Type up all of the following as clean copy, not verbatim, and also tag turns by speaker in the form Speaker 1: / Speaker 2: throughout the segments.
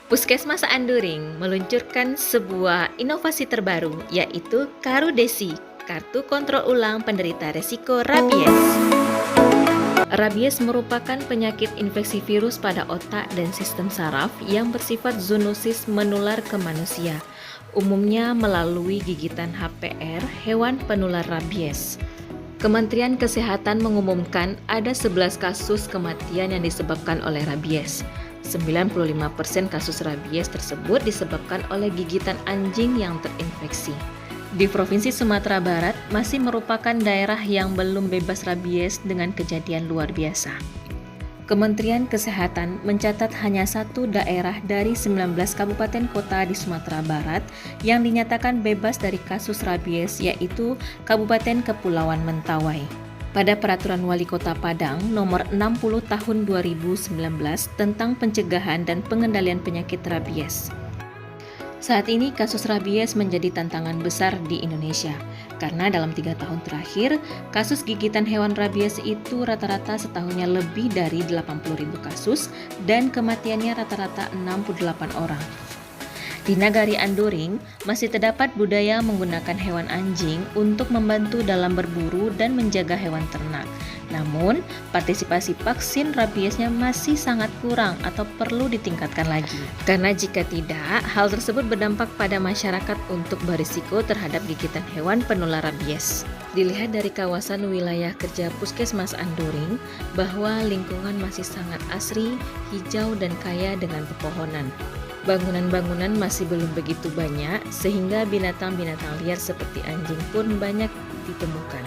Speaker 1: Puskesmas Anduring meluncurkan sebuah inovasi terbaru, yaitu Karudesi, Kartu Kontrol Ulang Penderita Resiko Rabies. Rabies merupakan penyakit infeksi virus pada otak dan sistem saraf yang bersifat zoonosis menular ke manusia, umumnya melalui gigitan HPR, hewan penular rabies. Kementerian Kesehatan mengumumkan ada 11 kasus kematian yang disebabkan oleh rabies. 95% kasus rabies tersebut disebabkan oleh gigitan anjing yang terinfeksi. Di Provinsi Sumatera Barat masih merupakan daerah yang belum bebas rabies dengan kejadian luar biasa. Kementerian Kesehatan mencatat hanya satu daerah dari 19 kabupaten kota di Sumatera Barat yang dinyatakan bebas dari kasus rabies, yaitu Kabupaten Kepulauan Mentawai. Pada Peraturan Wali Kota Padang Nomor 60 Tahun 2019 tentang pencegahan dan pengendalian penyakit rabies. Saat ini kasus rabies menjadi tantangan besar di Indonesia, karena dalam 3 tahun terakhir, kasus gigitan hewan rabies itu rata-rata setahunnya lebih dari 80.000 kasus dan kematiannya rata-rata 68 orang. Di Nagari Anduring masih terdapat budaya menggunakan hewan anjing untuk membantu dalam berburu dan menjaga hewan ternak. Namun, partisipasi vaksin rabiesnya masih sangat kurang atau perlu ditingkatkan lagi. Karena jika tidak, hal tersebut berdampak pada masyarakat untuk berisiko terhadap gigitan hewan penular rabies. Dilihat dari kawasan wilayah kerja Puskesmas Anduring, bahwa lingkungan masih sangat asri, hijau dan kaya dengan pepohonan. Bangunan-bangunan masih belum begitu banyak, sehingga binatang-binatang liar seperti anjing pun banyak ditemukan.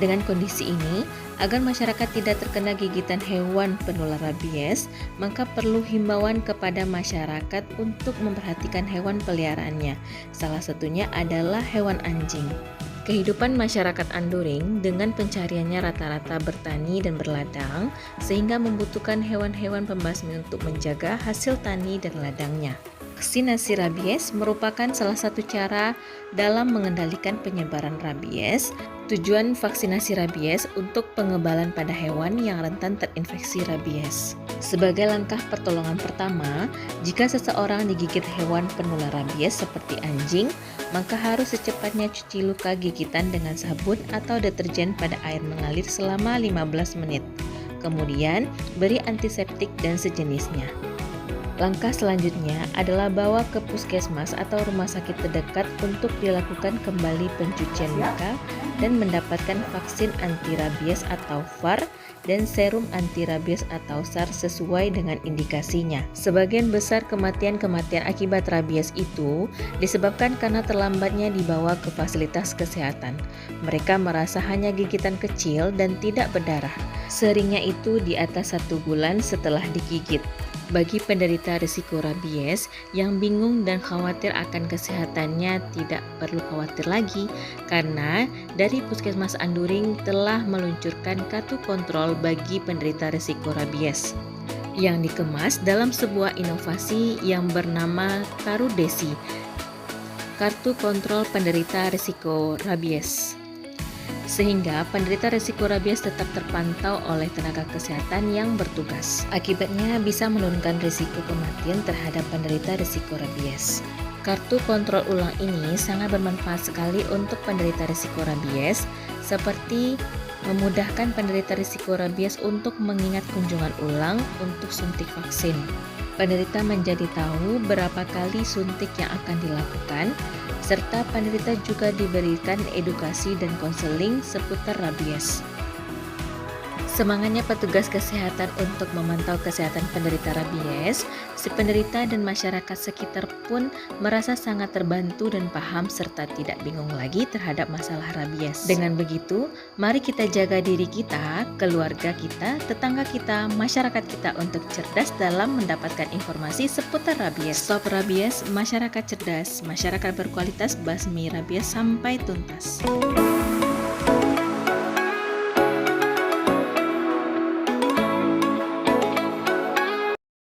Speaker 1: Dengan kondisi ini, agar masyarakat tidak terkena gigitan hewan penular rabies, maka perlu himbauan kepada masyarakat untuk memperhatikan hewan peliharaannya. Salah satunya adalah hewan anjing. Kehidupan masyarakat Anduring dengan pencariannya rata-rata bertani dan berladang, sehingga membutuhkan hewan-hewan pembasmi untuk menjaga hasil tani dan ladangnya. Vaksinasi rabies merupakan salah satu cara dalam mengendalikan penyebaran rabies. Tujuan vaksinasi rabies untuk pengebalan pada hewan yang rentan terinfeksi rabies. Sebagai langkah pertolongan pertama, jika seseorang digigit hewan penular rabies seperti anjing, maka harus secepatnya cuci luka gigitan dengan sabun atau deterjen pada air mengalir selama 15 menit. Kemudian, beri antiseptik dan sejenisnya. Langkah selanjutnya adalah bawa ke puskesmas atau rumah sakit terdekat untuk dilakukan kembali pencucian luka dan mendapatkan vaksin anti-rabies atau VAR dan serum anti-rabies atau SAR sesuai dengan indikasinya. Sebagian besar kematian-kematian akibat rabies itu disebabkan karena terlambatnya dibawa ke fasilitas kesehatan. Mereka merasa hanya gigitan kecil dan tidak berdarah. Seringnya itu di atas 1 bulan setelah digigit. Bagi penderita risiko rabies yang bingung dan khawatir akan kesehatannya, tidak perlu khawatir lagi karena dari Puskesmas Anduring telah meluncurkan kartu kontrol bagi penderita risiko rabies yang dikemas dalam sebuah inovasi yang bernama Karudesi, Kartu Kontrol Penderita Risiko Rabies. Sehingga penderita risiko rabies tetap terpantau oleh tenaga kesehatan yang bertugas. Akibatnya bisa menurunkan risiko kematian terhadap penderita risiko rabies. Kartu kontrol ulang ini sangat bermanfaat sekali untuk penderita risiko rabies, seperti memudahkan penderita risiko rabies untuk mengingat kunjungan ulang untuk suntik vaksin. Penderita menjadi tahu berapa kali suntik yang akan dilakukan, serta penderita juga diberikan edukasi dan konseling seputar rabies. Semangatnya petugas kesehatan untuk memantau kesehatan penderita rabies, si penderita dan masyarakat sekitar pun merasa sangat terbantu dan paham serta tidak bingung lagi terhadap masalah rabies. Dengan begitu, mari kita jaga diri kita, keluarga kita, tetangga kita, masyarakat kita untuk cerdas dalam mendapatkan informasi seputar rabies. Stop rabies, masyarakat cerdas, masyarakat berkualitas, basmi rabies sampai tuntas.